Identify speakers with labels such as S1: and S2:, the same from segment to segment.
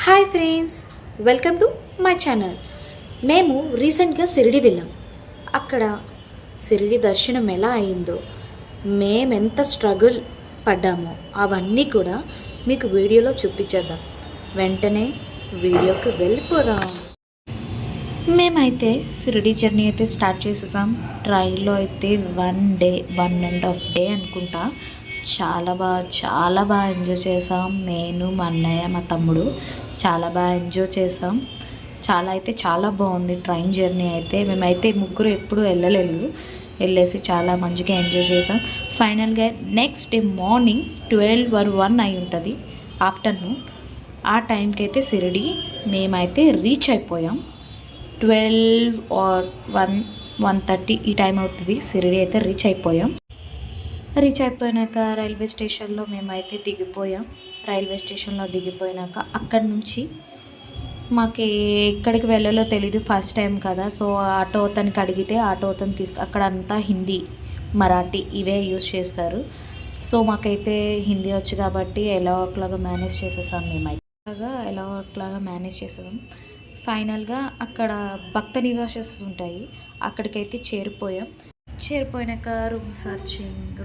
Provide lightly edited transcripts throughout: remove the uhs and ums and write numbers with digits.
S1: Hi friends, welcome to my channel. మేము రీసెంట్గా షిరిడి వెళ్ళాం. అక్కడ షిరిడి దర్శనం ఎలా అయిందో, మేమెంత స్ట్రగుల్ పడ్డామో అవన్నీ కూడా మీకు వీడియోలో చూపించేద్దాం. వెంటనే వీడియోకి వెళ్ళిపోదాం. మేమైతే షిరిడి జర్నీ అయితే స్టార్ట్ చేసేసాం. ట్రైన్లో అయితే 1.5 డే అనుకుంటా. చాలా బాగా ఎంజాయ్ చేసాం. నేను, మా అన్నయ్య, మా తమ్ముడు చాలా బాగా ఎంజాయ్ చేసాం. చాలా బాగుంది ట్రైన్ జర్నీ అయితే. మేమైతే ముగ్గురు ఎప్పుడు వెళ్ళేసి చాలా మంచిగా ఎంజాయ్ చేసాం. ఫైనల్గా నెక్స్ట్ డే మార్నింగ్ 12 or 1 అయి ఉంటుంది ఆఫ్టర్నూన్. ఆ టైంకి అయితే షిరిడి మేమైతే రీచ్ అయిపోయాం. 12 or 1:30 ఈ టైం అవుతుంది. షిరిడి అయితే రీచ్ అయిపోయాక రైల్వే స్టేషన్లో మేమైతే దిగిపోయాం. రైల్వే స్టేషన్లో దిగిపోయినాక అక్కడి నుంచి మాకు ఎక్కడికి వెళ్ళాలో తెలీదు, ఫస్ట్ టైం కదా. సో ఆటో అతనికి అడిగితే ఆటో అతను అక్కడ అంతా హిందీ, మరాఠీ ఇవే యూజ్ చేస్తారు. సో మాకైతే హిందీ వచ్చు కాబట్టి ఎలా ఒకలాగా మేనేజ్ చేసేసాం. ఫైనల్గా అక్కడ భక్త నివాసెస్ ఉంటాయి, అక్కడికైతే చేరిపోయాక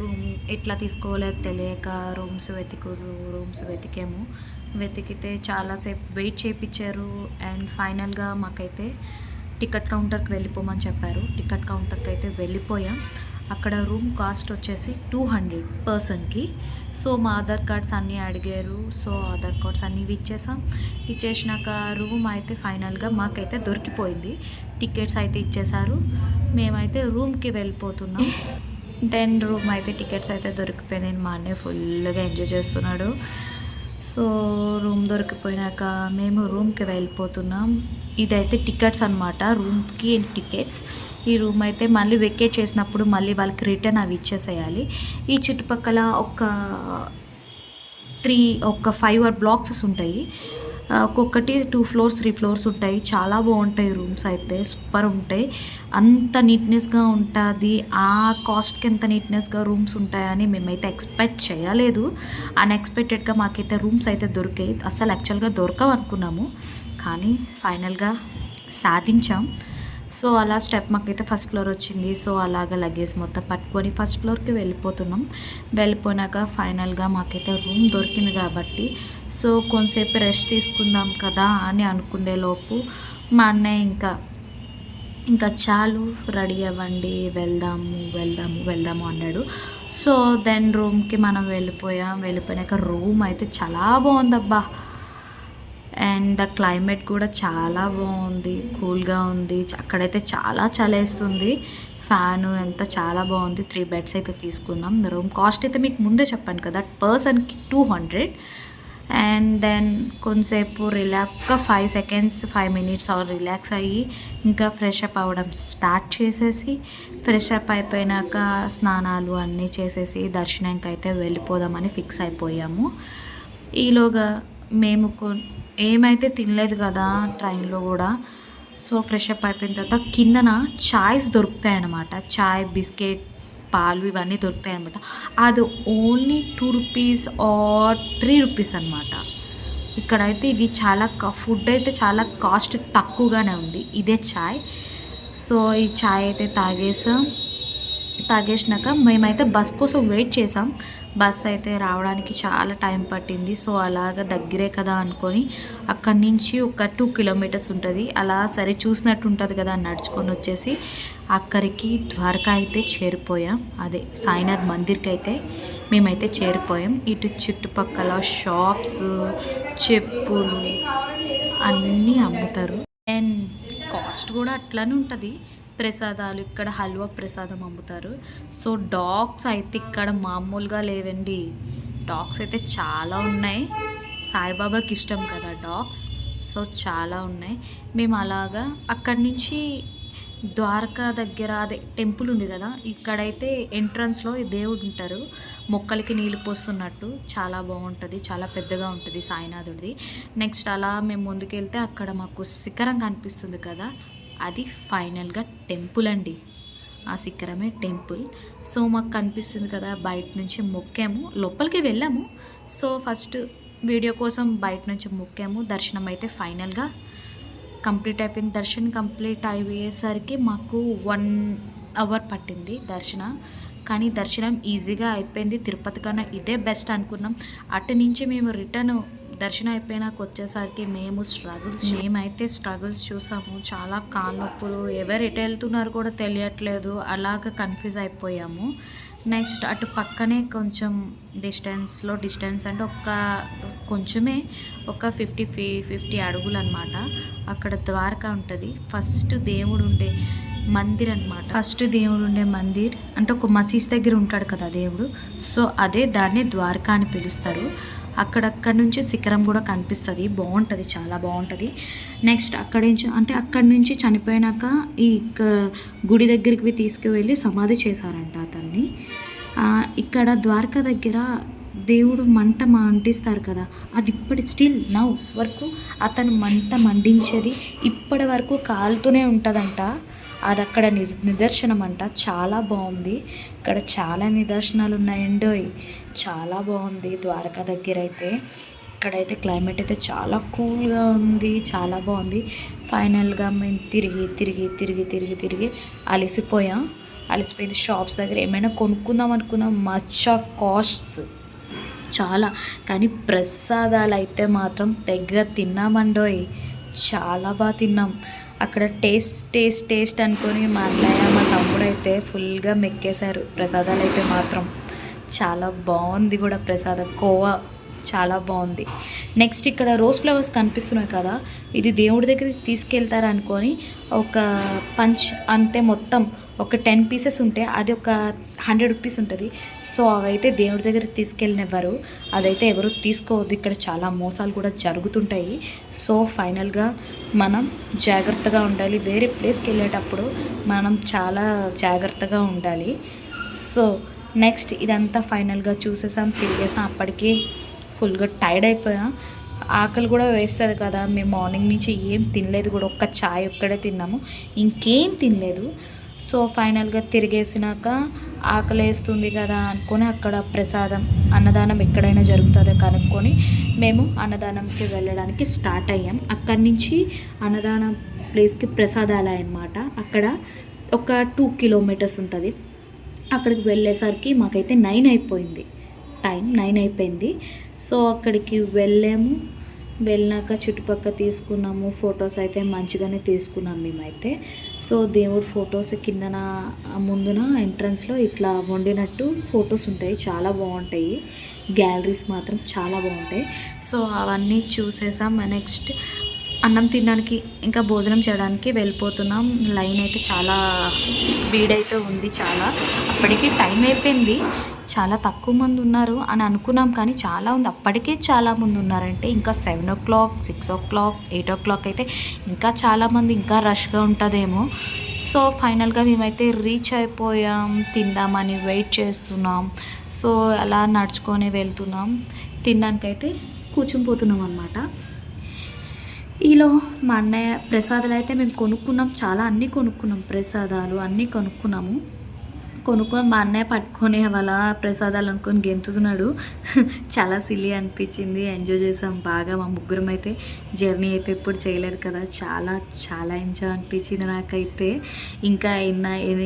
S1: రూమ్ ఎట్లా తీసుకోవాలో తెలియక రూమ్స్ వెతికితే చాలాసేపు వెయిట్ చేయించారు. అండ్ ఫైనల్గా మాకైతే టికెట్ కౌంటర్కి వెళ్ళిపోమని చెప్పారు. టికెట్ కౌంటర్కి అయితే వెళ్ళిపోయాం. అక్కడ రూమ్ కాస్ట్ వచ్చేసి 200 పర్సన్కి. సో మా ఆధార్ కార్డ్స్ అన్నీ అడిగారు. సో ఆధార్ కార్డ్స్ అన్నీ ఇచ్చేసినాక రూమ్ అయితే ఫైనల్గా మాకైతే దొరికిపోయింది. టికెట్స్ అయితే ఇచ్చేసారు. మేమైతే రూమ్కి వెళ్ళిపోతున్నాం. దెన్ రూమ్ అయితే టికెట్స్ అయితే దొరికిపోయింది. మా అన్నయ్య ఫుల్గా ఎంజాయ్ చేస్తున్నాడు. సో రూమ్ దొరికిపోయినాక మేము రూమ్కి వెళ్ళిపోతున్నాం. ఇదైతే టికెట్స్ అనమాట, రూమ్కి టికెట్స్. ఈ రూమ్ అయితే మళ్ళీ వెకేట్ చేసినప్పుడు మళ్ళీ వాళ్ళకి రిటర్న్ అవి ఇచ్చేసేయాలి. ఈ చుట్టుపక్కల ఒక 5 బ్లాక్స్ ఉంటాయి. ఒక్కొక్కటి 2 floors 3 floors ఉంటాయి. చాలా బాగుంటాయి రూమ్స్ అయితే, సూపర్ ఉంటాయి. అంత నీట్నెస్గా ఉంటుంది. ఆ కాస్ట్కి ఎంత నీట్నెస్గా రూమ్స్ ఉంటాయని మేమైతే ఎక్స్పెక్ట్ చేయలేదు. అన్ఎక్స్పెక్టెడ్గా మాకైతే రూమ్స్ అయితే దొరికాయి. అసలు యాక్చువల్గా దొరకవు అనుకున్నాము, కానీ ఫైనల్గా సాధించాం. సో అలా స్టెప్ మాకైతే ఫస్ట్ ఫ్లోర్ వచ్చింది. సో అలాగ లగేజ్ మొత్తం పట్టుకొని ఫస్ట్ ఫ్లోర్కి వెళ్ళిపోయినాక ఫైనల్గా మాకైతే రూమ్ దొరికింది కాబట్టి సో కొంతసేపు రెస్ట్ తీసుకుందాం కదా అని అనుకునేలోపు మా అన్నయ్య ఇంకా చాలు, రెడీ అవ్వండి, వెళ్దాము అన్నాడు. సో దెన్ రూమ్కి మనం వెళ్ళిపోయినాక రూమ్ అయితే చాలా బాగుందబ్బా. అండ్ ద క్లైమేట్ కూడా చాలా బాగుంది, కూల్గా ఉంది. అక్కడైతే చాలా చలేస్తుంది. ఫ్యాను ఎంత చాలా బాగుంది. 3 beds అయితే తీసుకున్నాం. రూమ్ కాస్ట్ అయితే మీకు ముందే చెప్పాను కదా, పర్సన్కి 200. అండ్ దెన్ కొంతసేపు ఒక 5 minutes రిలాక్స్ అయ్యి ఇంకా ఫ్రెష్ అప్ అవ్వడం స్టార్ట్ చేసేసి, ఫ్రెష్ అప్ అయిపోయినాక స్నానాలు అన్నీ చేసేసి దర్శనంకి అయితే వెళ్ళిపోదామని ఫిక్స్ అయిపోయాము. ఈలోగా మేము ఏమైతే తినలేదు కదా ట్రైన్లో కూడా. సో ఫ్రెష్ అప్ అయిపోయిన తర్వాత కిందన చాయ్స్ దొరుకుతాయి అన్నమాట. చాయ్, బిస్కెట్, పాలు ఇవన్నీ దొరుకుతాయి అనమాట. అది ఓన్లీ 2 rupees or 3 rupees అనమాట. ఇక్కడైతే ఇవి ఫుడ్ అయితే చాలా కాస్ట్ తక్కువగానే ఉంది. ఇదే చాయ్. సో ఈ చాయ్ అయితే తాగేసినాక మేమైతే బస్ కోసం వెయిట్ చేసాం. బస్ అయితే రావడానికి చాలా టైం పట్టింది. సో అలాగ దగ్గరే కదా అనుకొని అక్కడి నుంచి ఒక 2 kilometers ఉంటుంది. అలా సరే చూసినట్టు ఉంటుంది కదా నడుచుకొని వచ్చేసి అక్కడికి ద్వారకా అయితే చేరిపోయాం. అదే సాయినాథ్ మందిర్కి అయితే మేమైతే చేరిపోయాం. ఇటు చుట్టుపక్కల షాప్స్, చెప్పులు అన్నీ అమ్ముతారు. అండ్ కాస్ట్ కూడా అట్లానే ఉంటుంది. ప్రసాదాలు, ఇక్కడ హల్వా ప్రసాదం అమ్ముతారు. సో డాగ్స్ అయితే ఇక్కడ మామూలుగా లేవండి. డాగ్స్ అయితే చాలా ఉన్నాయి. సాయిబాబాకి ఇష్టం కదా డాగ్స్. సో చాలా ఉన్నాయి. మేము అలాగా అక్కడి నుంచి ద్వారకా దగ్గర అదే టెంపుల్ ఉంది కదా, ఇక్కడైతే ఎంట్రన్స్లో దేవుడు ఉంటారు, మొక్కలకి నీళ్ళు పోస్తున్నట్టు. చాలా బాగుంటుంది, చాలా పెద్దగా ఉంటుంది సాయినాథుడిది. నెక్స్ట్ అలా మేము ముందుకెళ్తే అక్కడ మాకు శిఖరం కనిపిస్తుంది కదా, అది ఫైనల్గా టెంపుల్ అండి. ఆ శిఖరమే టెంపుల్. సో మాకు కనిపిస్తుంది కదా, బయట నుంచి మొక్కాము, లోపలికి వెళ్ళాము. సో ఫస్ట్ వీడియో కోసం బయట నుంచి మొక్కాము. దర్శనం అయితే ఫైనల్గా కంప్లీట్ అయిపోయింది. దర్శనం కంప్లీట్ అయ్యేసరికి మాకు 1 అవర్ పట్టింది దర్శనం. కానీ దర్శనం ఈజీగా అయిపోయింది. తిరుపతి కన్నా ఇదే బెస్ట్ అనుకున్నాం. అటు నుంచి మేము రిటర్న్ దర్శనం అయిపోయినాక వచ్చేసరికి మేమైతే స్ట్రగుల్స్ చూసాము. చాలా కాళ్ళ నొప్పులు, ఎవరు ఎటు వెళ్తున్నారు కూడా తెలియట్లేదు, అలాగ కన్ఫ్యూజ్ అయిపోయాము. నెక్స్ట్ అటు పక్కనే కొంచెం డిస్టెన్స్ అంటే కొంచెమే ఒక 50 అడుగులు అనమాట. అక్కడ ద్వారకా ఉంటుంది. ఫస్ట్ దేవుడు ఉండే మందిర్ అంటే ఒక మసీద్ దగ్గర ఉంటాడు కదా దేవుడు. సో అదే దాన్ని ద్వారకా అని పిలుస్తారు. అక్కడి నుంచి శిఖరం కూడా కనిపిస్తుంది. బాగుంటుంది, చాలా బాగుంటుంది. నెక్స్ట్ అక్కడి నుంచి చనిపోయినాక ఈ గుడి దగ్గరికి తీసుకువెళ్ళి సమాధి చేశారంట అతన్ని. ఇక్కడ ద్వారకా దగ్గర దేవుడు మంట మండిస్తారు కదా, అది ఇప్పటి స్టిల్ నౌ వరకు అతను మంట మండించేది ఇప్పటి వరకు కాలుతూనే ఉంటుందంట. అది అక్కడ నిదర్శనం అంట. చాలా బాగుంది. ఇక్కడ చాలా నిదర్శనాలు ఉన్నాయండి. చాలా బాగుంది ద్వారకా దగ్గర అయితే. ఇక్కడైతే క్లైమేట్ అయితే చాలా కూల్గా ఉంది, చాలా బాగుంది. ఫైనల్గా మేము తిరిగి అలసిపోయింది. షాప్స్ దగ్గర ఏమైనా కొనుక్కుందాం అనుకున్నాం. మచ్ ఆఫ్ కాస్ట్స్ చాలా, కానీ ప్రసాదాలు అయితే మాత్రం తెగ తిన్నామండోయ్. చాలా బాగా తిన్నాం. అక్కడ టేస్ట్ అనుకొని మా అన్నయ్య మా తమ్ముడు అయితే ఫుల్గా మెక్కేశారు. ప్రసాదాలు అయితే మాత్రం చాలా బాగుంది కూడా. ప్రసాదం కోవా చాలా బాగుంది. నెక్స్ట్ ఇక్కడ రోజ్ ఫ్లవర్స్ కనిపిస్తున్నాయి కదా, ఇది దేవుడి దగ్గరికి తీసుకెళ్తారు అనుకొని ఒక పంచ్ అంతే, మొత్తం ఒక 10 పీసెస్ ఉంటే అది ఒక 100 రూపీస్ ఉంటుంది. సో అవైతే దేవుడి దగ్గరికి తీసుకెళ్ళినవ్వరు. అదైతే ఎవరు తీసుకోవద్దు. ఇక్కడ చాలా మోసాలు కూడా జరుగుతుంటాయి. సో ఫైనల్గా మనం జాగ్రత్తగా ఉండాలి. వేరే ప్లేస్కి వెళ్ళేటప్పుడు మనం చాలా జాగ్రత్తగా ఉండాలి. సో నెక్స్ట్ ఇదంతా ఫైనల్గా చూసేసాం, తిరిగేసాం. అప్పటికి ఫుల్గా టైర్డ్ అయిపోయాం. ఆకలి కూడా వేస్తుంది కదా. మేము మార్నింగ్ నుంచి ఏం తినలేదు కూడా, ఒక్క చాయ్ ఒక్కడే తిన్నాము, ఇంకేం తినలేదు. సో ఫైనల్గా తిరిగేసినాక ఆకలి వేస్తుంది కదా అనుకొని అక్కడ ప్రసాదం అన్నదానం ఎక్కడైనా జరుగుతుందో కనుక్కొని మేము అన్నదానంకి వెళ్ళడానికి స్టార్ట్ అయ్యాం. అక్కడి నుంచి అన్నదానం ప్లేస్కి ప్రసాదాలయం అన్నమాట. అక్కడ ఒక 2 కిలోమీటర్స్ ఉంటుంది. అక్కడికి వెళ్ళేసరికి మాకైతే 9 అయిపోయింది. టైం 9 అయిపోయింది. సో అక్కడికి వెళ్ళాక చుట్టుపక్కల తీసుకున్నాము. ఫొటోస్ అయితే మంచిగానే తీసుకున్నాం మేమైతే. సో దేవుడు ఫొటోస్ కిందన ముందున ఎంట్రన్స్లో ఇట్లా వండినట్టు ఫొటోస్ ఉంటాయి, చాలా బాగుంటాయి. గ్యాలరీస్ మాత్రం చాలా బాగుంటాయి. సో అవన్నీ చూసేసాం. నెక్స్ట్ అన్నం తినడానికి ఇంకా భోజనం చేయడానికి వెళ్ళిపోతున్నాం. లైన్ అయితే చాలా వేడైతే ఉంది. చాలా అప్పటికి టైం అయిపోయింది. చాలా తక్కువ మంది ఉన్నారు అని అనుకున్నాం, కానీ చాలా ఉంది. అప్పటికే చాలా మంది ఉన్నారంటే ఇంకా 7 o'clock 6 o'clock 8 o'clock అయితే ఇంకా చాలామంది, ఇంకా రష్గా ఉంటుందేమో. సో ఫైనల్గా మేమైతే రీచ్ అయిపోయాం. తిందామని వెయిట్ చేస్తున్నాం. సో అలా నడుచుకొని వెళ్తున్నాం. తినడానికైతే కూర్చునిపోతున్నాం అన్నమాట. ఈలో మా అన్నయ్య ప్రసాదాలు అయితే మేము కొనుక్కున్నాం. చాలా అన్నీ కొనుక్కున్నాం, ప్రసాదాలు అన్నీ కొనుక్కుని మా అన్నయ్య పట్టుకొని వాళ్ళ ప్రసాదాలు అనుకొని గెంతుతున్నాడు. చాలా సిల్లీ అనిపించింది. ఎంజాయ్ చేసాం బాగా. మా ముగ్గురం అయితే జర్నీ అయితే ఎప్పుడు చేయలేదు కదా, చాలా చాలా ఎంజాయ్ అనిపించింది నాకైతే. ఇంకా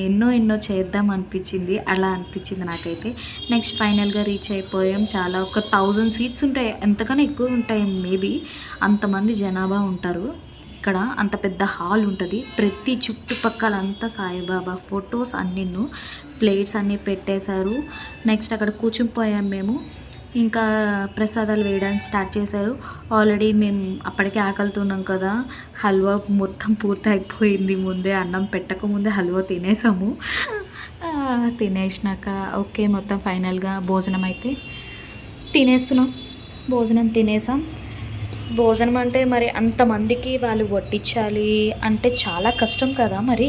S1: ఎన్నో చేద్దాం అనిపించింది, అలా అనిపించింది నాకైతే. నెక్స్ట్ ఫైనల్గా రీచ్ అయిపోయాం. చాలా ఒక 1000 సీట్స్ ఉంటాయి, ఎంతకన్నా ఎక్కువ ఉంటాయి మేబీ. అంతమంది జనాభా ఉంటారు. ఇక్కడ అంత పెద్ద హాల్ ఉంటుంది. ప్రతి చుట్టుపక్కల అంతా సాయిబాబా ఫొటోస్ అన్నిను, ప్లేట్స్ అన్నీ పెట్టేశారు. నెక్స్ట్ అక్కడ కూర్చునిపోయాం మేము. ఇంకా ప్రసాదాలు వేయడానికి స్టార్ట్ చేశారు. ఆల్రెడీ మేము అప్పటికే ఆకలితున్నాం కదా, హల్వా మొత్తం పూర్తి అయిపోయింది. ముందే అన్నం పెట్టకముందే హల్వా తినేసాము. తినేసినాక ఓకే, మొత్తం ఫైనల్గా భోజనం అయితే తినేస్తున్నాం. భోజనం తినేసాం. భోజనం అంటే మరి అంతమందికి వాళ్ళు వడ్డించాలి అంటే చాలా కష్టం కదా, మరి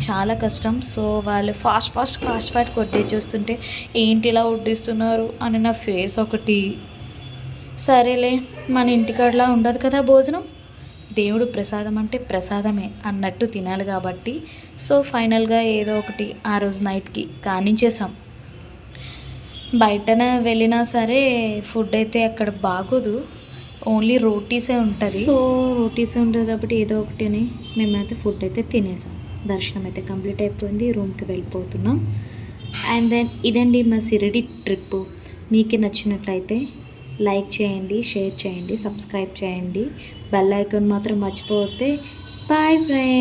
S1: చాలా కష్టం. సో వాళ్ళు ఫాస్ట్ వడ్డించేస్తుంటే ఏంటి ఇలా వడ్డిస్తున్నారు అని నా ఫేస్ ఒకటి. సరేలే, మన ఇంటికాడలా ఉండదు కదా భోజనం. దేవుడు ప్రసాదం అంటే ప్రసాదమే అన్నట్టు తినాలి కాబట్టి సో ఫైనల్గా ఏదో ఒకటి ఆ రోజు నైట్కి కానించేసాం. బయటన వెళ్ళినా సరే ఫుడ్ అయితే అక్కడ బాగోదు, ఓన్లీ రోటీసే ఉంటుంది. సో రోటీసే ఉంటుంది కాబట్టి ఏదో ఒకటి అని మేమైతే ఫుడ్ అయితే తినేసాం. దర్శనం అయితే కంప్లీట్ అయిపోయింది, రూమ్కి వెళ్ళిపోతున్నాం. అండ్ దెన్ ఇదండి మా షిరిడి ట్రిప్. మీకు నచ్చినట్లయితే లైక్ చేయండి, షేర్ చేయండి, సబ్స్క్రైబ్ చేయండి, బెల్ ఐకాన్ మాత్రం మర్చిపోతే. Bye friends.